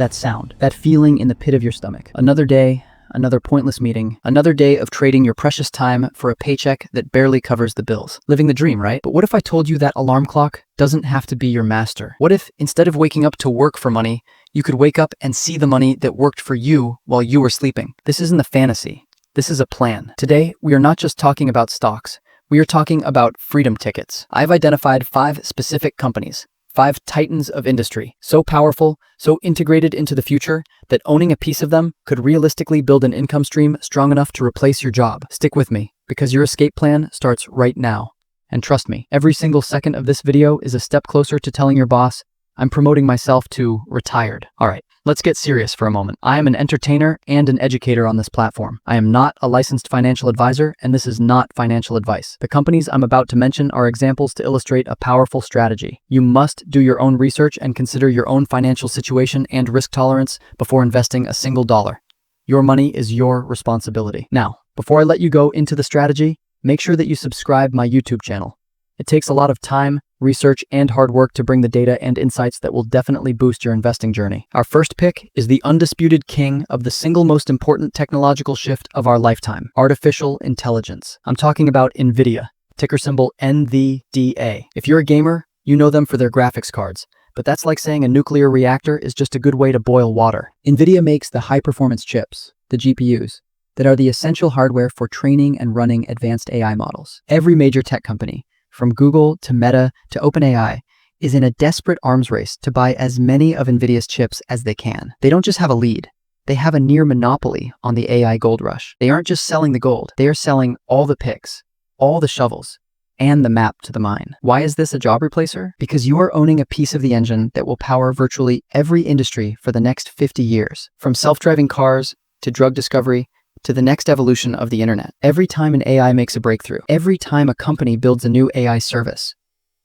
that sound, that feeling in the pit of your stomach. Another day, another pointless meeting, another day of trading your precious time for a paycheck that barely covers the bills. Living the dream, right? But what if I told you that alarm clock doesn't have to be your master? What if, instead of waking up to work for money, you could wake up and see the money that worked for you while you were sleeping? This isn't a fantasy. This is a plan. Today, we are not just talking about stocks. We are talking about freedom tickets. I've identified 5 specific companies, 5 titans of industry, so powerful, so integrated into the future, that owning a piece of them could realistically build an income stream strong enough to replace your job. Stick with me, because your escape plan starts right now. And trust me, every single second of this video is a step closer to telling your boss, I'm promoting myself to retired. All right, let's get serious for a moment. I am an entertainer and an educator on this platform. I am not a licensed financial advisor, and this is not financial advice. The companies I'm about to mention are examples to illustrate a powerful strategy. You must do your own research and consider your own financial situation and risk tolerance before investing a single dollar. Your money is your responsibility. Now, before I let you go into the strategy, make sure that you subscribe my YouTube channel. It takes a lot of time, research, and hard work to bring the data and insights that will definitely boost your investing journey. Our first pick is the undisputed king of the single most important technological shift of our lifetime, artificial intelligence. I'm talking about NVIDIA, ticker symbol NVDA. If you're a gamer, you know them for their graphics cards, but that's like saying a nuclear reactor is just a good way to boil water. NVIDIA makes the high-performance chips, the GPUs, that are the essential hardware for training and running advanced AI models. Every major tech company, from Google to Meta to OpenAI, is in a desperate arms race to buy as many of NVIDIA's chips as they can. They don't just have a lead, they have a near monopoly on the AI gold rush. They aren't just selling the gold, they are selling all the picks, all the shovels, and the map to the mine. Why is this a job replacer? Because you are owning a piece of the engine that will power virtually every industry for the next 50 years. From self-driving cars to drug discovery, to the next evolution of the internet. Every time an AI makes a breakthrough, every time a company builds a new AI service,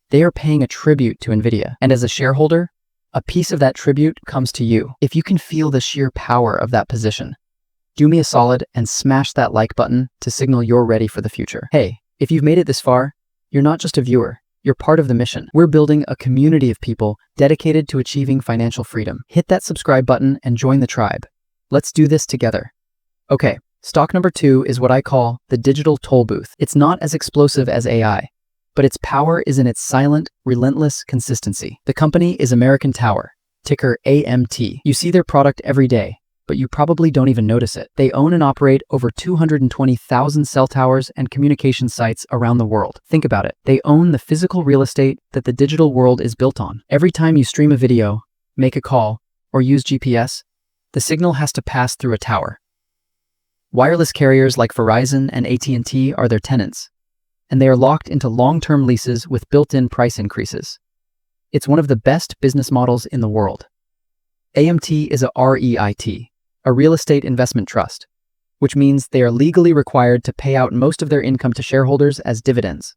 they are paying a tribute to NVIDIA. And as a shareholder, a piece of that tribute comes to you. If you can feel the sheer power of that position, do me a solid and smash that like button to signal you're ready for the future. Hey, if you've made it this far, you're not just a viewer, you're part of the mission. We're building a community of people dedicated to achieving financial freedom. Hit that subscribe button and join the tribe. Let's do this together. Okay. Stock number 2 is what I call the digital toll booth. It's not as explosive as AI, but its power is in its silent, relentless consistency. The company is American Tower, ticker AMT. You see their product every day, but you probably don't even notice it. They own and operate over 220,000 cell towers and communication sites around the world. Think about it. They own the physical real estate that the digital world is built on. Every time you stream a video, make a call, or use GPS, the signal has to pass through a tower. Wireless carriers like Verizon and AT&T are their tenants, and they are locked into long-term leases with built-in price increases. It's one of the best business models in the world. AMT is a REIT, a real estate investment trust, which means they are legally required to pay out most of their income to shareholders as dividends.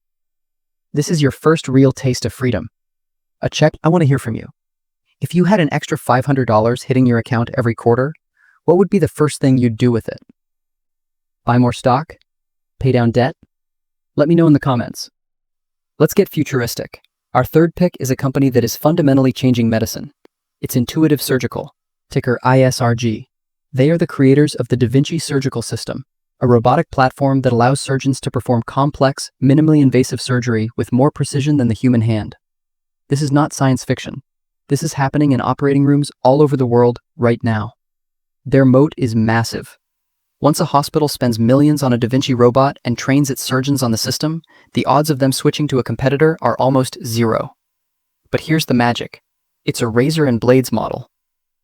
This is your first real taste of freedom. A check. I want to hear from you. If you had an extra $500 hitting your account every quarter, what would be the first thing you'd do with it? Buy more stock? Pay down debt? Let me know in the comments. Let's get futuristic. Our third pick is a company that is fundamentally changing medicine. It's Intuitive Surgical, ticker ISRG. They are the creators of the 𝗕tože surgical system, a robotic platform that allows surgeons to perform complex, minimally invasive surgery with more precision than the human hand. This is not science fiction. This is happening in operating rooms all over the world right now. Their moat is massive. Once a hospital spends millions on a 𝗕tože robot and trains its surgeons on the system, the odds of them switching to a competitor are almost zero. But here's the magic. It's a razor and blades model.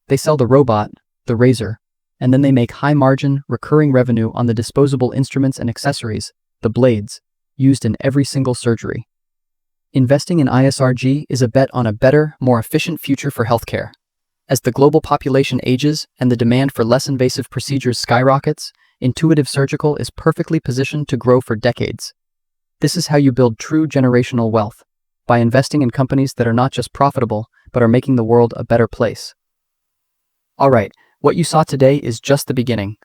They sell the robot, the razor, and then they make high-margin, recurring revenue on the disposable instruments and accessories, the blades, used in every single surgery. Investing in ISRG is a bet on a better, more efficient future for healthcare. As the global population ages and the demand for less invasive procedures skyrockets, Intuitive Surgical is perfectly positioned to grow for decades. This is how you build true generational wealth, by investing in companies that are not just profitable, but are making the world a better place. Alright, what you saw today is just the beginning.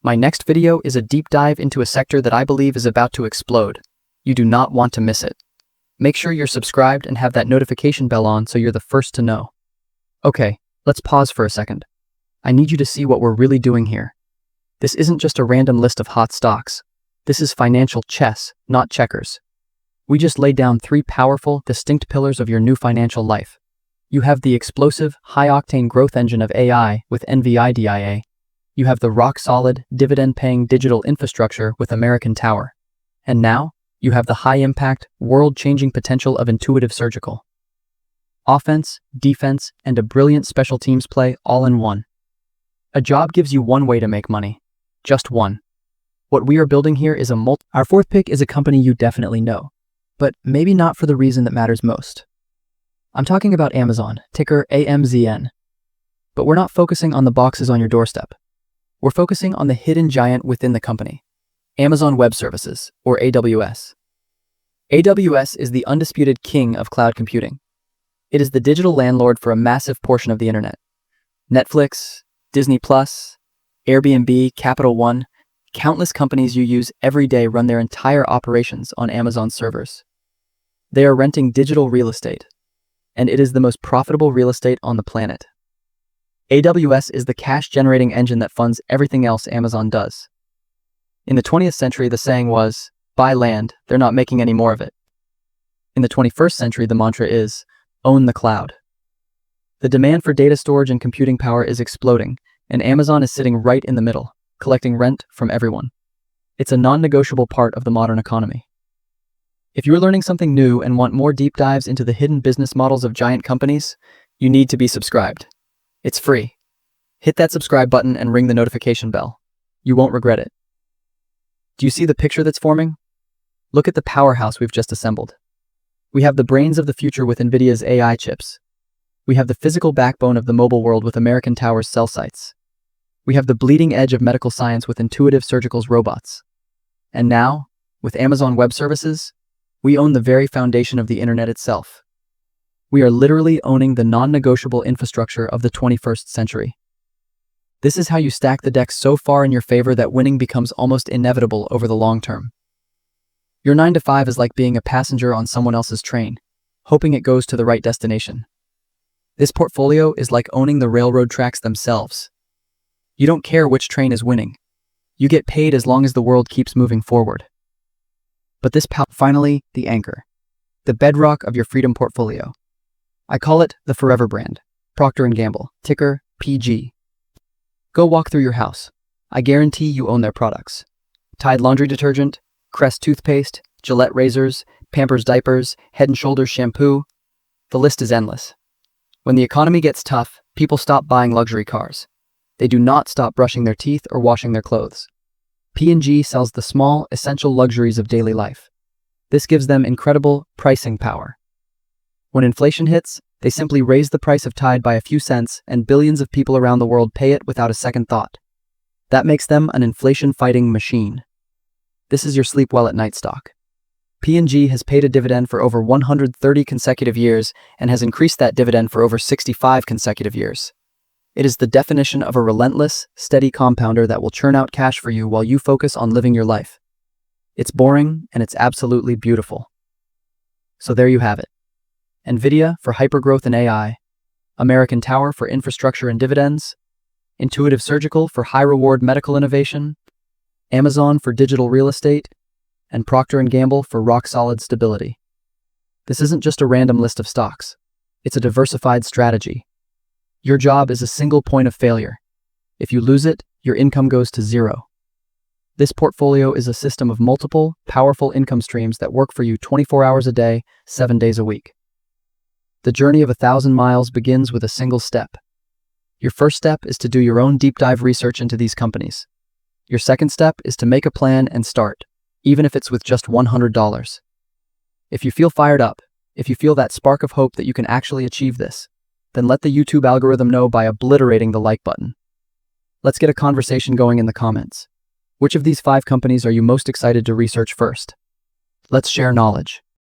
My next video is a deep dive into a sector that I believe is about to explode. You do not want to miss it. Make sure you're subscribed and have that notification bell on so you're the first to know. Okay. Let's pause for a second. I need you to see what we're really doing here. This isn't just a random list of hot stocks. This is financial chess, not checkers. We just laid down 3 powerful, distinct pillars of your new financial life. You have the explosive, high-octane growth engine of AI with NVIDIA. You have the rock-solid, dividend-paying digital infrastructure with American Tower. And now, you have the high-impact, world-changing potential of Intuitive Surgical. Offense, defense, and a brilliant special teams play all in one. A job gives you one way to make money. Just one. What we are building here is Our fourth pick is a company you definitely know, but maybe not for the reason that matters most. I'm talking about Amazon, ticker AMZN. But we're not focusing on the boxes on your doorstep. We're focusing on the hidden giant within the company, Amazon Web Services, or AWS. AWS is the undisputed king of cloud computing. It is the digital landlord for a massive portion of the internet. Netflix, Disney+, Airbnb, Capital One, countless companies you use every day run their entire operations on Amazon servers. They are renting digital real estate, and it is the most profitable real estate on the planet. AWS is the cash-generating engine that funds everything else Amazon does. In the 20th century, the saying was, buy land, they're not making any more of it. In the 21st century, the mantra is, own the cloud. The demand for data storage and computing power is exploding, and Amazon is sitting right in the middle, collecting rent from everyone. It's a non-negotiable part of the modern economy. If you're learning something new and want more deep dives into the hidden business models of giant companies, you need to be subscribed. It's free. Hit that subscribe button and ring the notification bell. You won't regret it. Do you see the picture that's forming? Look at the powerhouse we've just assembled. We have the brains of the future with NVIDIA's AI chips. We have the physical backbone of the mobile world with American Tower's cell sites. We have the bleeding edge of medical science with Intuitive Surgical's robots. And now, with Amazon Web Services, we own the very foundation of the internet itself. We are literally owning the non-negotiable infrastructure of the 21st century. This is how you stack the deck so far in your favor that winning becomes almost inevitable over the long term. Your 9-to-5 is like being a passenger on someone else's train, hoping it goes to the right destination. This portfolio is like owning the railroad tracks themselves. You don't care which train is winning. You get paid as long as the world keeps moving forward. But finally, the anchor, the bedrock of your freedom portfolio. I call it the forever brand, Procter & Gamble, ticker PG. Go walk through your house. I guarantee you own their products. Tide laundry detergent, Crest toothpaste, Gillette razors, Pampers diapers, Head & Shoulders shampoo. The list is endless. When the economy gets tough, people stop buying luxury cars. They do not stop brushing their teeth or washing their clothes. P&G sells the small, essential luxuries of daily life. This gives them incredible pricing power. When inflation hits, they simply raise the price of Tide by a few cents, and billions of people around the world pay it without a second thought. That makes them an inflation-fighting machine. This is your sleep well at night stock. P&G has paid a dividend for over 130 consecutive years and has increased that dividend for over 65 consecutive years. It is the definition of a relentless, steady compounder that will churn out cash for you while you focus on living your life. It's boring, and it's absolutely beautiful. So there you have it. NVIDIA for hypergrowth and AI, American Tower for infrastructure and dividends, Intuitive Surgical for high-reward medical innovation, Amazon for digital real estate, and Procter & Gamble for rock-solid stability. This isn't just a random list of stocks. It's a diversified strategy. Your job is a single point of failure. If you lose it, your income goes to zero. This portfolio is a system of multiple, powerful income streams that work for you 24 hours a day, 7 days a week. The journey of 1,000 miles begins with a single step. Your first step is to do your own deep dive research into these companies. Your second step is to make a plan and start, even if it's with just $100. If you feel fired up, if you feel that spark of hope that you can actually achieve this, then let the YouTube algorithm know by obliterating the like button. Let's get a conversation going in the comments. Which of these 5 companies are you most excited to research first? Let's share knowledge.